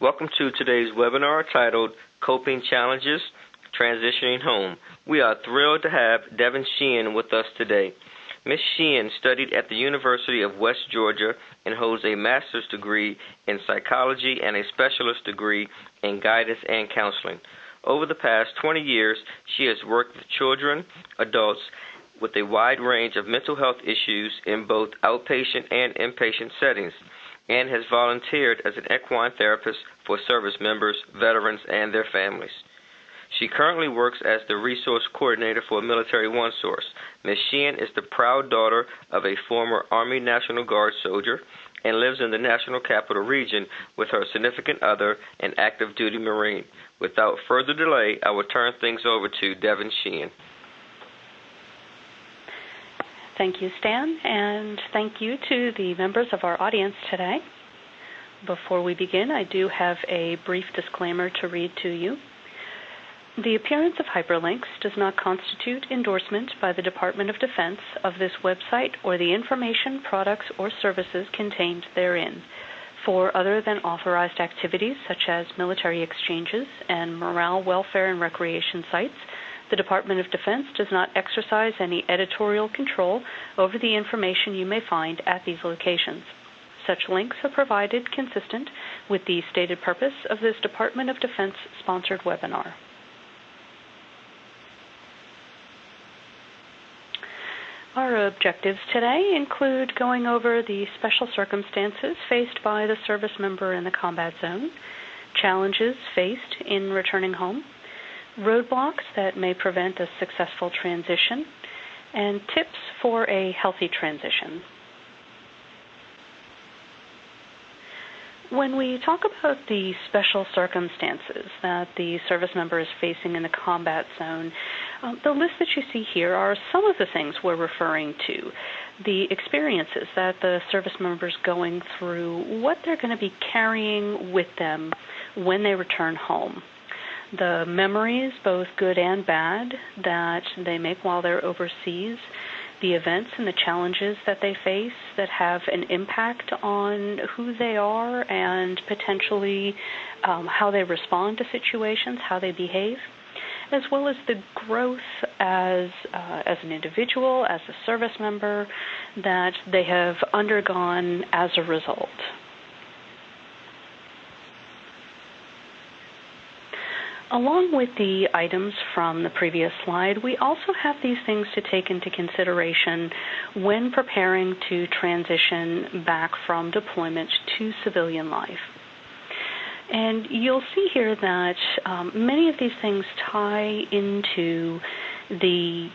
Welcome to today's webinar titled Coping Challenges, Transitioning Home. We are thrilled to have Devin Sheehan with us today. Ms. Sheehan studied at the University of West Georgia and holds a master's degree in psychology and a specialist degree in guidance and counseling. Over the past 20 years, she has worked with children, adults, with a wide range of mental health issues in both outpatient and inpatient settings, and has volunteered as an equine therapist for service members, veterans, and their families. She currently works as the resource coordinator for Military OneSource. Ms. Sheehan is the proud daughter of a former Army National Guard soldier and lives in the National Capital Region with her significant other, an active duty Marine. Without further delay, I will turn things over to Devin Sheehan. Thank you, Stan, and thank you to the members of our audience today. Before we begin, I do have a brief disclaimer to read to you. The appearance of hyperlinks does not constitute endorsement by the Department of Defense of this website or the information, products, or services contained therein. For other than authorized activities such as military exchanges and morale, welfare, and recreation sites, the Department of Defense does not exercise any editorial control over the information you may find at these locations. Such links are provided consistent with the stated purpose of this Department of Defense-sponsored webinar. Our objectives today include going over the special circumstances faced by the service member in the combat zone, challenges faced in returning home, roadblocks that may prevent a successful transition, and tips for a healthy transition. When we talk about the special circumstances that the service member is facing in the combat zone, the list that you see here are some of the things we're referring to, the experiences that the service member is going through, what they're going to be carrying with them when they return home, the memories, both good and bad, that they make while they're overseas, the events and the challenges that they face that have an impact on who they are and potentially how they respond to situations, how they behave, as well as the growth as an individual, as a service member that they have undergone as a result. Along with the items from the previous slide, we also have these things to take into consideration when preparing to transition back from deployment to civilian life. And you'll see here that many of these things tie into the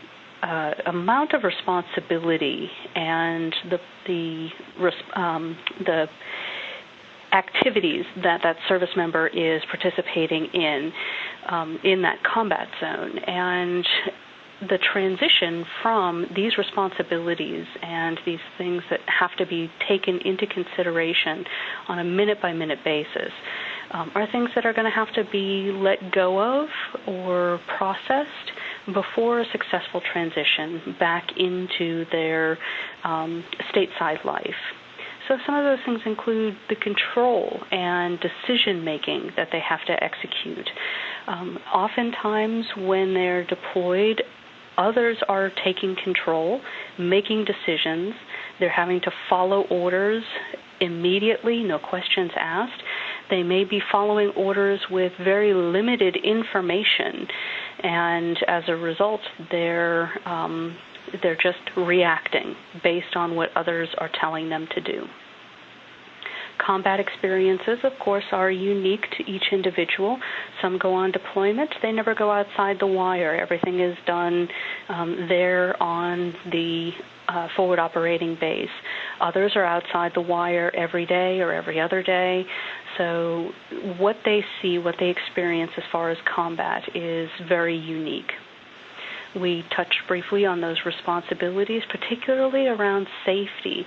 amount of responsibility and the activities that that service member is participating in that combat zone, and the transition from these responsibilities and these things that have to be taken into consideration on a minute-by-minute basis are things that are going to have to be let go of or processed before a successful transition back into their stateside life. So some of those things include the control and decision-making that they have to execute. Oftentimes when they're deployed, others are taking control, making decisions. They're having to follow orders immediately, no questions asked. They may be following orders with very limited information, and as a result, they're just reacting based on what others are telling them to do. Combat experiences, of course, are unique to each individual. Some go on deployment. They never go outside the wire. Everything is done there on the forward operating base. Others are outside the wire every day or every other day. So what they see, what they experience as far as combat is very unique. We touched briefly on those responsibilities, particularly around safety.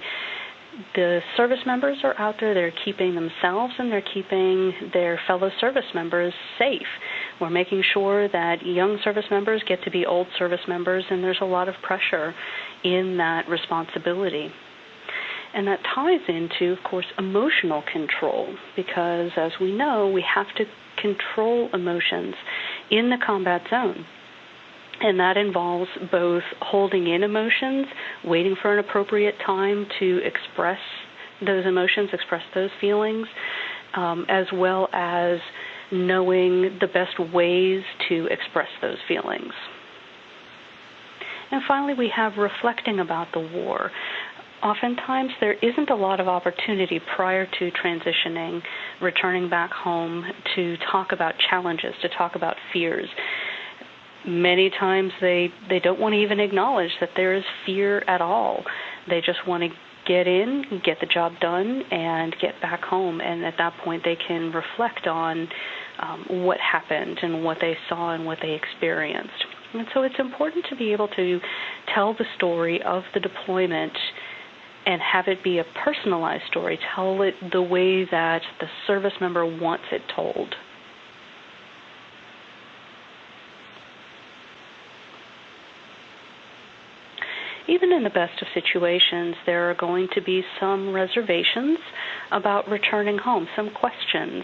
The service members are out there, they're keeping themselves and they're keeping their fellow service members safe. We're making sure that young service members get to be old service members, and there's a lot of pressure in that responsibility. And that ties into, of course, emotional control, because as we know, we have to control emotions in the combat zone. And that involves both holding in emotions, waiting for an appropriate time to express those emotions, express those feelings, as well as knowing the best ways to express those feelings. And finally, we have reflecting about the war. Oftentimes, there isn't a lot of opportunity prior to transitioning, returning back home, to talk about challenges, to talk about fears. Many times they don't want to even acknowledge that there is fear at all. They just want to get in, get the job done, and get back home. And at that point, they can reflect on what happened and what they saw and what they experienced. And so it's important to be able to tell the story of the deployment and have it be a personalized story. Tell it the way that the service member wants it told. Even in the best of situations, there are going to be some reservations about returning home, some questions,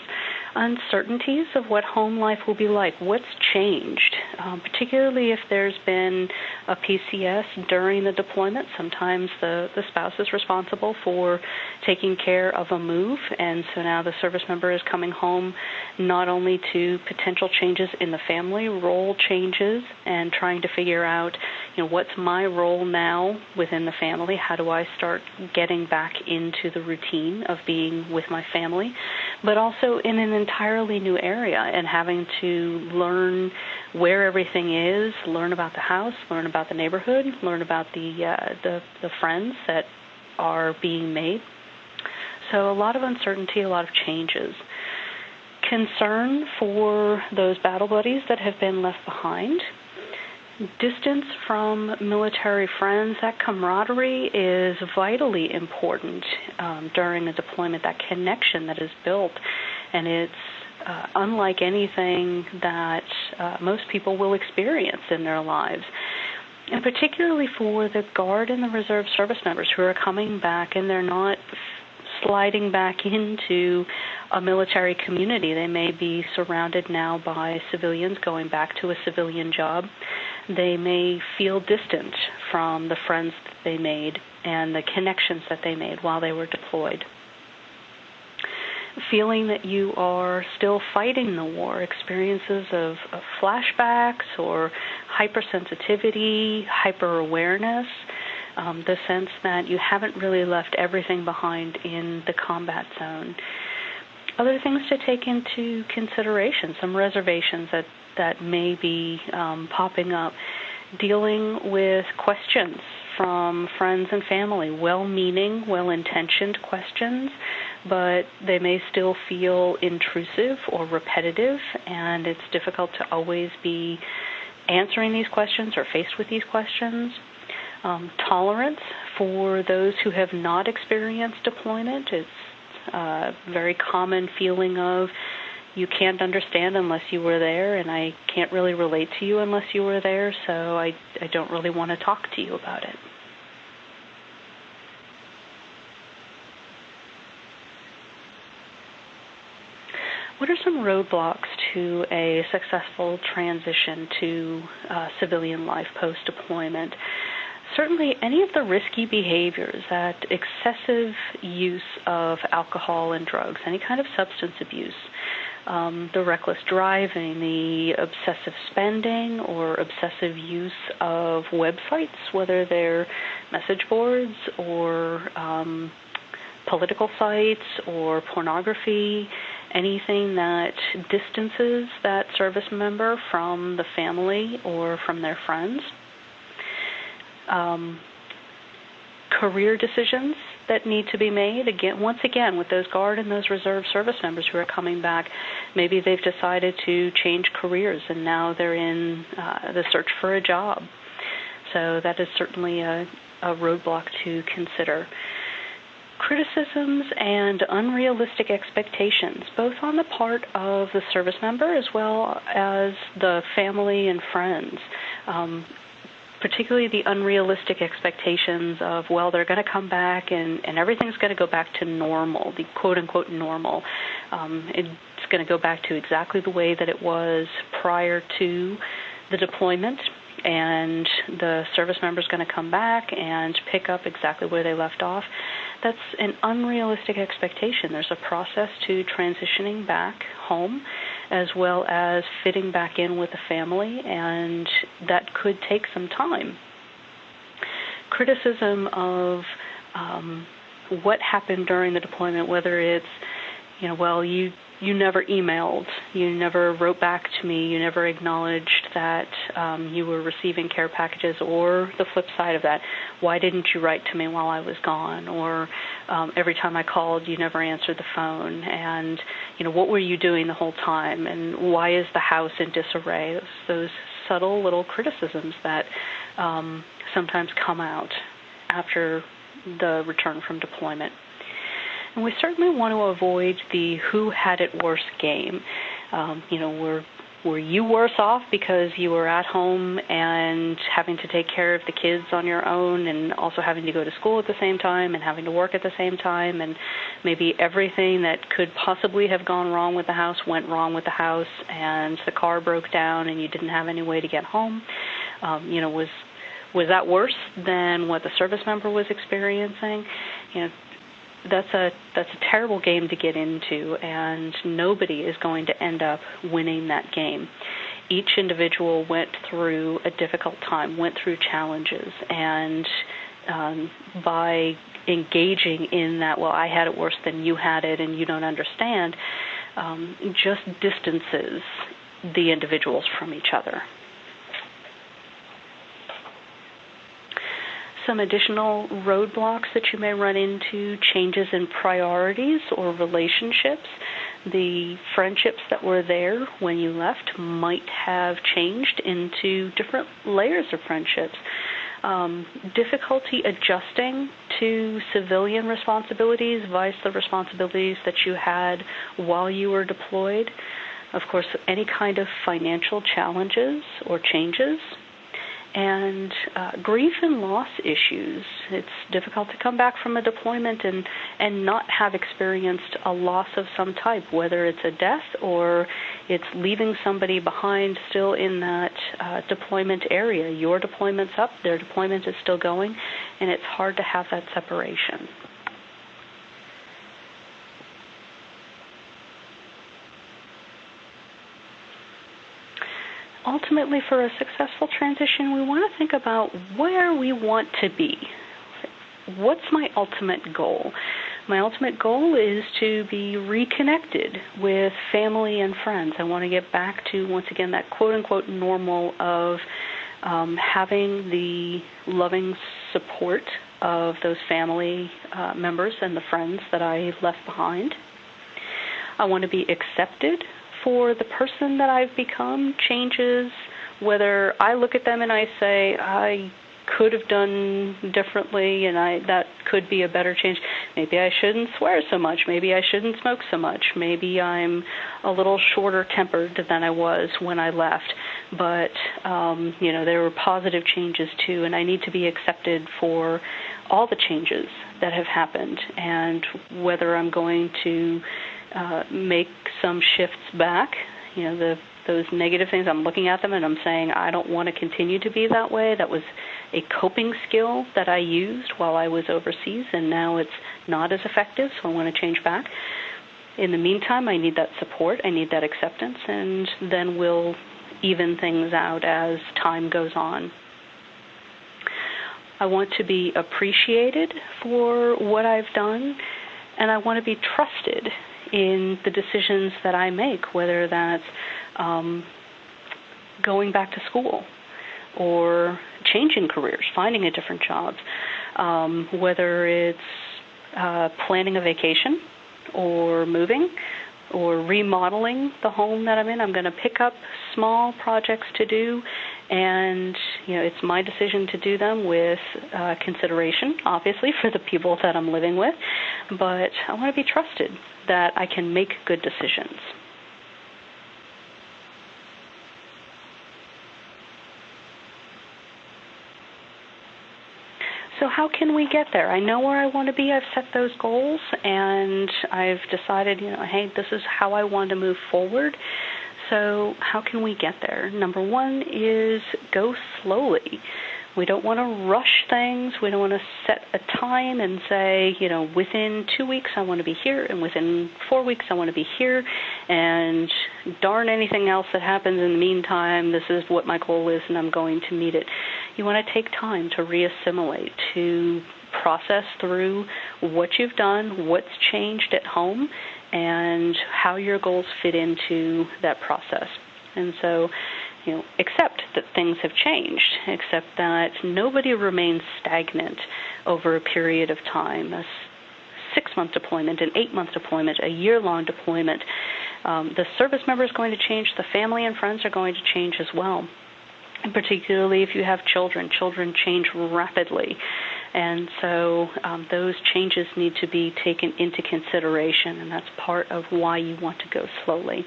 uncertainties of what home life will be like, what's changed, particularly if there's been a PCS during the deployment. Sometimes the spouse is responsible for taking care of a move, and so now the service member is coming home not only to potential changes in the family, role changes, and trying to figure out, what's my role now within the family? How do I start getting back into the routine of being with my family? But also in an entirely new area and having to learn where everything is, learn about the house, learn about the neighborhood, learn about the friends that are being made. So a lot of uncertainty, a lot of changes. Concern for those battle buddies that have been left behind. Distance from military friends, that camaraderie is vitally important during a deployment, that connection that is built. And it's unlike anything that most people will experience in their lives. And particularly for the Guard and the Reserve service members who are coming back and they're not sliding back into a military community. They may be surrounded now by civilians going back to a civilian job. They may feel distant from the friends that they made and the connections that they made while they were deployed. Feeling that you are still fighting the war, experiences of flashbacks or hypersensitivity, hyper-awareness, the sense that you haven't really left everything behind in the combat zone. Other things to take into consideration, some reservations that may be popping up, dealing with questions from friends and family, well-meaning, well-intentioned questions, but they may still feel intrusive or repetitive, and it's difficult to always be answering these questions or faced with these questions. Tolerance for those who have not experienced deployment. It's a very common feeling of you can't understand unless you were there, and I can't really relate to you unless you were there, so I don't really want to talk to you about it. What are some roadblocks to a successful transition to civilian life post-deployment? Certainly, any of the risky behaviors, that excessive use of alcohol and drugs, any kind of substance abuse, the reckless driving, the obsessive spending or obsessive use of websites, whether they're message boards or political sites or pornography, anything that distances that service member from the family or from their friends. Career decisions that need to be made. Once again, with those Guard and those Reserve service members who are coming back, maybe they've decided to change careers and now they're in the search for a job. So that is certainly a roadblock to consider. Criticisms and unrealistic expectations, both on the part of the service member as well as the family and friends. particularly the unrealistic expectations of, well, they're going to come back and everything's going to go back to normal, the quote-unquote normal. It's going to go back to exactly the way that it was prior to the deployment, and the service member is going to come back and pick up exactly where they left off. That's an unrealistic expectation. There's a process to transitioning back home as well as fitting back in with the family, and that could take some time. Criticism of what happened during the deployment, whether it's, well, you never emailed, you never wrote back to me, you never acknowledged that you were receiving care packages, or the flip side of that, why didn't you write to me while I was gone, or every time I called, you never answered the phone, and what were you doing the whole time, and why is the house in disarray? Those subtle little criticisms that sometimes come out after the return from deployment. And we certainly want to avoid the who had it worse game. Were you worse off because you were at home and having to take care of the kids on your own, and also having to go to school at the same time and having to work at the same time, and maybe everything that could possibly have gone wrong with the house went wrong with the house, and the car broke down and you didn't have any way to get home? Was that worse than what the service member was experiencing? That's a terrible game to get into, and nobody is going to end up winning that game. Each individual went through a difficult time, went through challenges, and by engaging in that, well, I had it worse than you had it and you don't understand, just distances the individuals from each other. Some additional roadblocks that you may run into: changes in priorities or relationships. The friendships that were there when you left might have changed into different layers of friendships. Difficulty adjusting to civilian responsibilities, vice the responsibilities that you had while you were deployed. Of course, any kind of financial challenges or changes. And grief and loss issues. It's difficult to come back from a deployment and not have experienced a loss of some type, whether it's a death or it's leaving somebody behind still in that deployment area. Your deployment's up, their deployment is still going, and it's hard to have that separation. Ultimately, for a successful transition, we want to think about where we want to be. What's my ultimate goal? My ultimate goal is to be reconnected with family and friends. I want to get back to, once again, that quote-unquote normal of having the loving support of those family members and the friends that I left behind. I want to be accepted for the person that I've become. Changes, whether I look at them and I say, I could have done differently and that could be a better change. Maybe I shouldn't swear so much. Maybe I shouldn't smoke so much. Maybe I'm a little shorter tempered than I was when I left. But, there were positive changes too, and I need to be accepted for all the changes that have happened, and whether I'm going to make some shifts back, those negative things, I'm looking at them and I'm saying, I don't want to continue to be that way. That was a coping skill that I used while I was overseas, and now it's not as effective, so I want to change back. In the meantime, I need that support, I need that acceptance, and then we'll even things out as time goes on. I want to be appreciated for what I've done, and I want to be trusted in the decisions that I make, whether that's going back to school or changing careers, finding a different job, whether it's planning a vacation or moving or remodeling the home that I'm in. I'm going to pick up small projects to do, and it's my decision to do them with consideration, obviously, for the people that I'm living with, but I want to be trusted that I can make good decisions. how can we get there? I know where I want to be. I've set those goals, and I've decided, hey, this is how I want to move forward. So how can we get there? Number one is go slowly. We don't want to rush things. We don't want to set a time and say, within 2 weeks I want to be here, and within 4 weeks I want to be here, and darn anything else that happens in the meantime, this is what my goal is and I'm going to meet it. You want to take time to reassimilate, to process through what you've done, what's changed at home, and how your goals fit into that process. And so, accept that things have changed, accept that nobody remains stagnant over a period of time. A 6-month deployment, an 8-month deployment, a year-long deployment. The service member is going to change. The family and friends are going to change as well. And particularly if you have children. Children change rapidly. And so those changes need to be taken into consideration, and that's part of why you want to go slowly.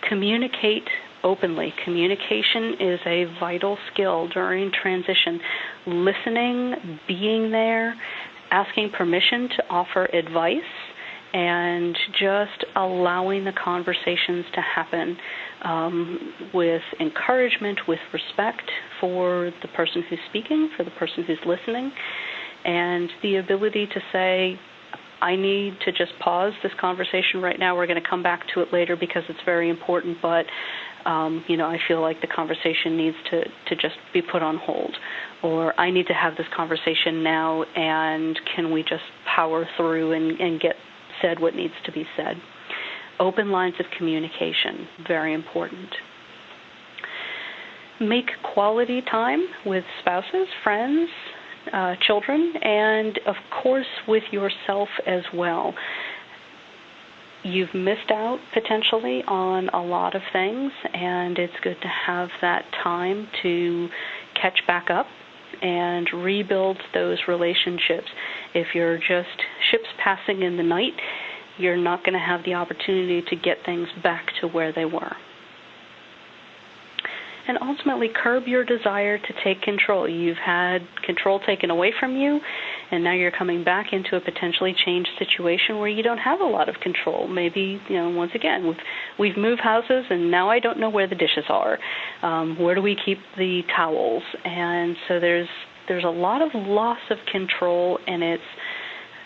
Communicate openly. Communication is a vital skill during transition. Listening, being there, asking permission to offer advice, and just allowing the conversations to happen with encouragement, with respect for the person who's speaking, for the person who's listening, and the ability to say, I need to just pause this conversation right now. We're going to come back to it later because it's very important, but I feel like the conversation needs to just be put on hold. Or I need to have this conversation now, and can we just power through and get said what needs to be said? Open lines of communication, very important. Make quality time with spouses, friends, children, and of course with yourself as well. You've missed out potentially on a lot of things, and it's good to have that time to catch back up and rebuild those relationships. If you're just ships passing in the night, you're not going to have the opportunity to get things back to where they were. And ultimately, curb your desire to take control. You've had control taken away from you, and now you're coming back into a potentially changed situation where you don't have a lot of control. Maybe, once again, we've moved houses, and now I don't know where the dishes are. Where do we keep the towels? And so there's a lot of loss of control, and it's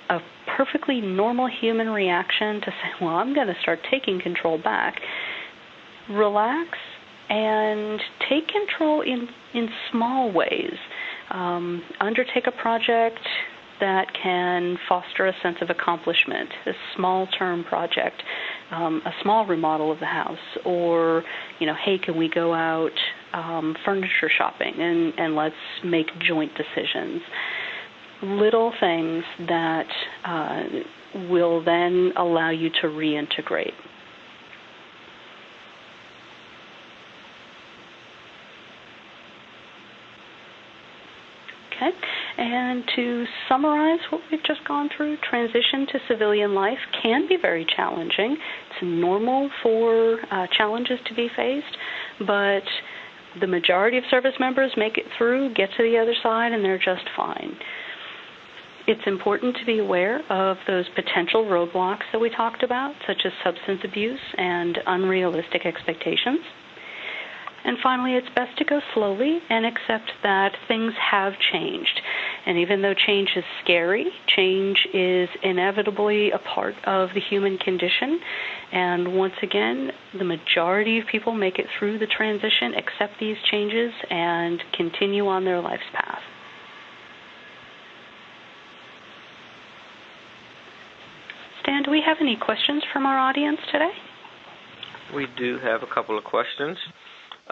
a perfectly normal human reaction to say, well, I'm going to start taking control back. Relax and take control in small ways. Undertake a project that can foster a sense of accomplishment, a small-term project, a small remodel of the house, or, hey, can we go out furniture shopping and let's make joint decisions. Little things that will then allow you to reintegrate. Okay, and to summarize what we've just gone through, transition to civilian life can be very challenging. It's normal for challenges to be faced, but the majority of service members make it through, get to the other side, and they're just fine. It's important to be aware of those potential roadblocks that we talked about, such as substance abuse and unrealistic expectations. And finally, it's best to go slowly and accept that things have changed. And even though change is scary, change is inevitably a part of the human condition. And once again, the majority of people make it through the transition, accept these changes, and continue on their life's path. Stan, do we have any questions from our audience today? We do have a couple of questions.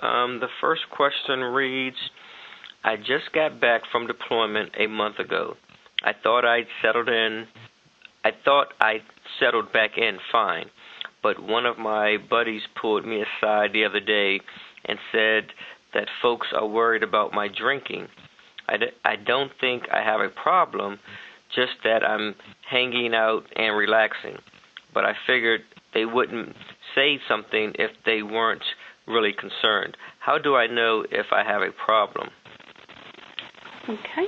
The first question reads, I just got back from deployment a month ago. I thought I'd settled back in fine, but one of my buddies pulled me aside the other day and said that folks are worried about my drinking. I don't think I have a problem, just that I'm hanging out and relaxing. But I figured they wouldn't say something if they weren't really concerned. How do I know if I have a problem? Okay.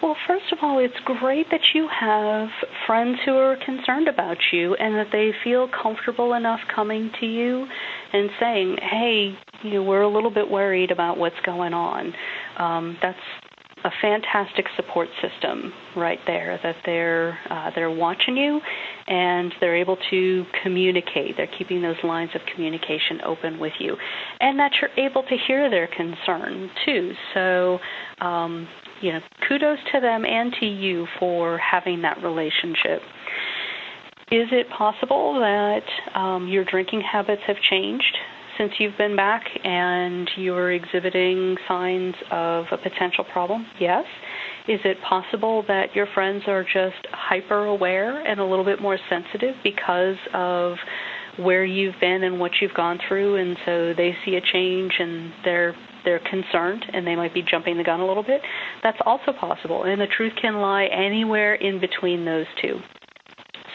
Well, first of all, it's great that you have friends who are concerned about you and that they feel comfortable enough coming to you and saying, hey, we're a little bit worried about what's going on. That's a fantastic support system right there, that they're watching you and they're able to communicate. They're keeping those lines of communication open with you, and that you're able to hear their concern too. So, kudos to them and to you for having that relationship. Is it possible that your drinking habits have changed since you've been back and you're exhibiting signs of a potential problem? Yes. Is it possible that your friends are just hyper aware and a little bit more sensitive because of where you've been and what you've gone through, and so they see a change and they're concerned and they might be jumping the gun a little bit? That's also possible, and the truth can lie anywhere in between those two.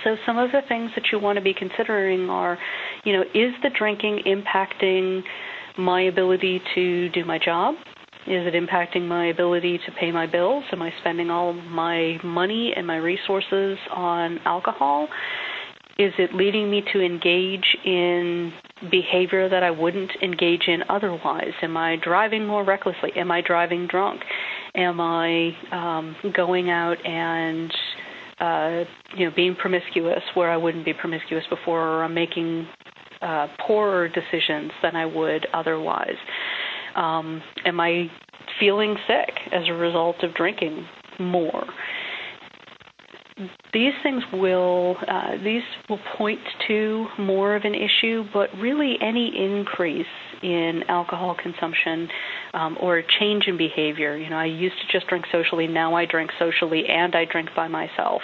So some of the things that you want to be considering are, is the drinking impacting my ability to do my job? Is it impacting my ability to pay my bills? Am I spending all my money and my resources on alcohol? Is it leading me to engage in behavior that I wouldn't engage in otherwise? Am I driving more recklessly? Am I driving drunk? Am I going out and being promiscuous where I wouldn't be promiscuous before, or I'm making poorer decisions than I would otherwise? Am I feeling sick as a result of drinking more? These things will point to more of an issue, but really any increase in alcohol consumption or a change in behavior. I used to just drink socially, now I drink socially and I drink by myself.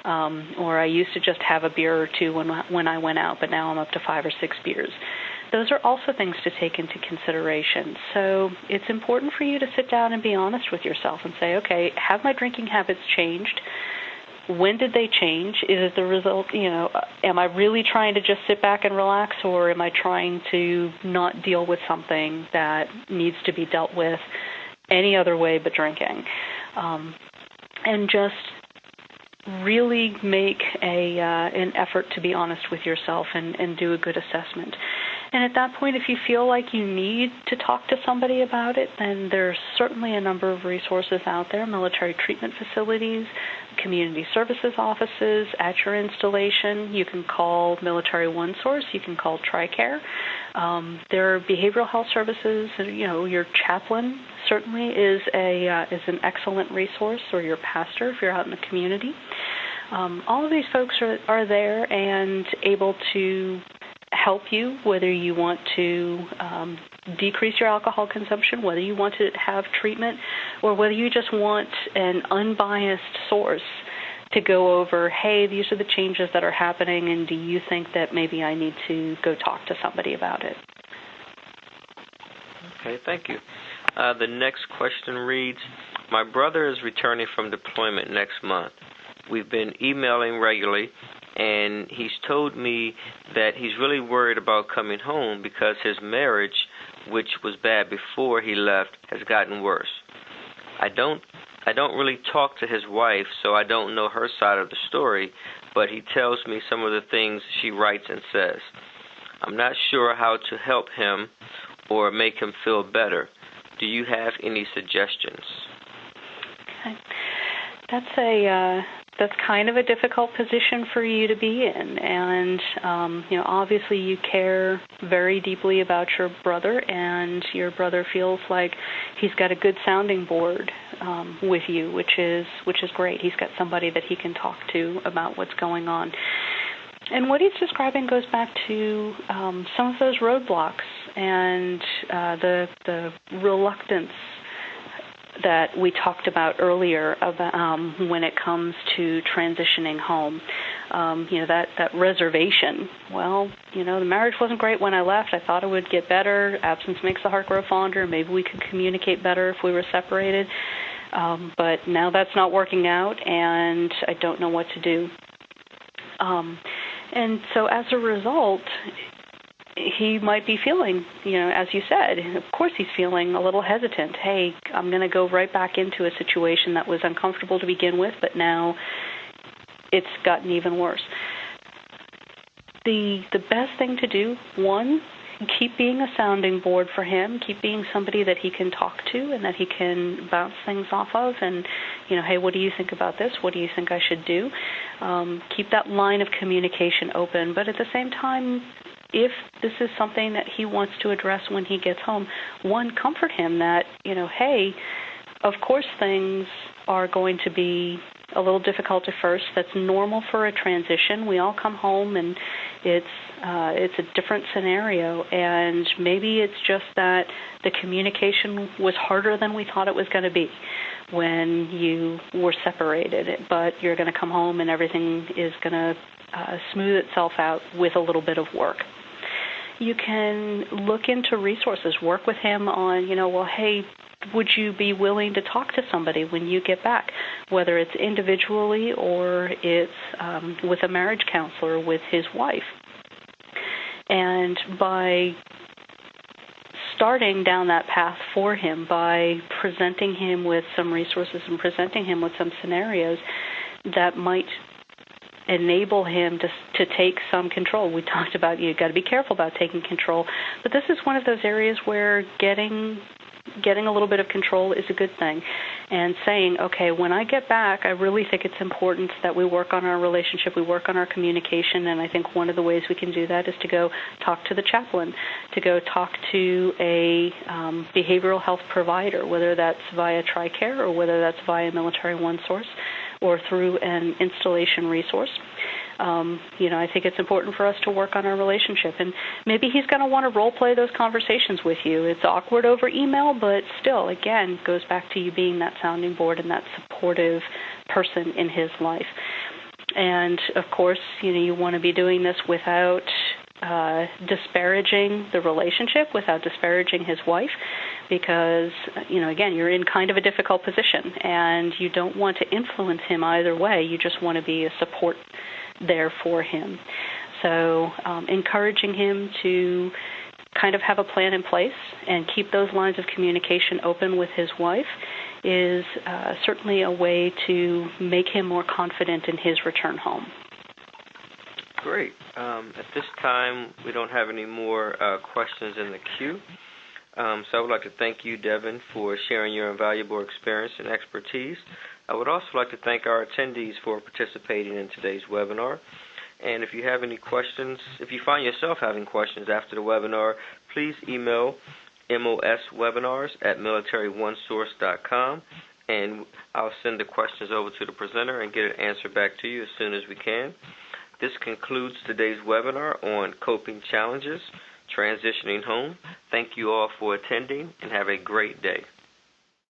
Or I used to just have a beer or two when I went out, but now I'm up to 5 or 6 beers. Those are also things to take into consideration. So it's important for you to sit down and be honest with yourself and say, okay, have my drinking habits changed? When did they change? Is it the result, am I really trying to just sit back and relax, or am I trying to not deal with something that needs to be dealt with any other way but drinking? And just really make an effort to be honest with yourself and do a good assessment. And at that point, if you feel like you need to talk to somebody about it, then there's certainly a number of resources out there, military treatment facilities, community services offices at your installation. You can call Military OneSource. You can call TRICARE. There are behavioral health services. Your chaplain certainly is an excellent resource, or your pastor if you're out in the community. All of these folks are there and able to help you, whether you want to decrease your alcohol consumption, whether you want to have treatment, or whether you just want an unbiased source to go over, hey, these are the changes that are happening, and do you think that maybe I need to go talk to somebody about it? Okay, thank you. The next question reads, my brother is returning from deployment next month. We've been emailing regularly, and he's told me that he's really worried about coming home because his marriage, which was bad before he left, has gotten worse. I don't really talk to his wife, so I don't know her side of the story, but he tells me some of the things she writes and says. I'm not sure how to help him or make him feel better. Do you have any suggestions? Okay. That's kind of a difficult position for you to be in, and obviously you care very deeply about your brother, and your brother feels like he's got a good sounding board with you, which is great. He's got somebody that he can talk to about what's going on. And what he's describing goes back to some of those roadblocks and the reluctance that we talked about earlier about when it comes to transitioning home. That reservation. Well, the marriage wasn't great when I left. I thought it would get better. Absence makes the heart grow fonder. Maybe we could communicate better if we were separated. But now that's not working out, and I don't know what to do. And so as a result, he might be feeling, as you said, of course he's feeling a little hesitant. Hey, I'm going to go right back into a situation that was uncomfortable to begin with, but now it's gotten even worse. The best thing to do, one, keep being a sounding board for him, keep being somebody that he can talk to and that he can bounce things off of, and, hey, what do you think about this? What do you think I should do? Keep that line of communication open, but at the same time, if this is something that he wants to address when he gets home, one, comfort him that, hey, of course things are going to be a little difficult at first. That's normal for a transition. We all come home and it's a different scenario, and maybe it's just that the communication was harder than we thought it was going to be when you were separated, but you're going to come home and everything is going to smooth itself out with a little bit of work. You can look into resources, work with him on, hey, would you be willing to talk to somebody when you get back, whether it's individually or it's with a marriage counselor with his wife. And by starting down that path for him, by presenting him with some resources and presenting him with some scenarios that might enable him to take some control. We talked about you've got to be careful about taking control, but this is one of those areas where getting a little bit of control is a good thing. And saying, okay, when I get back, I really think it's important that we work on our relationship, we work on our communication, and I think one of the ways we can do that is to go talk to the chaplain, to go talk to a behavioral health provider, whether that's via TRICARE or whether that's via Military OneSource or through an installation resource. I think it's important for us to work on our relationship. And maybe he's going to want to role-play those conversations with you. It's awkward over email, but still, again, goes back to you being that sounding board and that supportive person in his life. And, of course, you want to be doing this without disparaging the relationship, without disparaging his wife, because, again, you're in kind of a difficult position, and you don't want to influence him either way. You just want to be a support there for him. So encouraging him to kind of have a plan in place and keep those lines of communication open with his wife is certainly a way to make him more confident in his return home. Great. At this time, we don't have any more questions in the queue. So I would like to thank you, Devin, for sharing your invaluable experience and expertise. I would also like to thank our attendees for participating in today's webinar. And if you have any questions, if you find yourself having questions after the webinar, please email moswebinars@militaryonesource.com, and I'll send the questions over to the presenter and get an answer back to you as soon as we can. This concludes today's webinar on coping challenges, transitioning home. Thank you all for attending, and have a great day.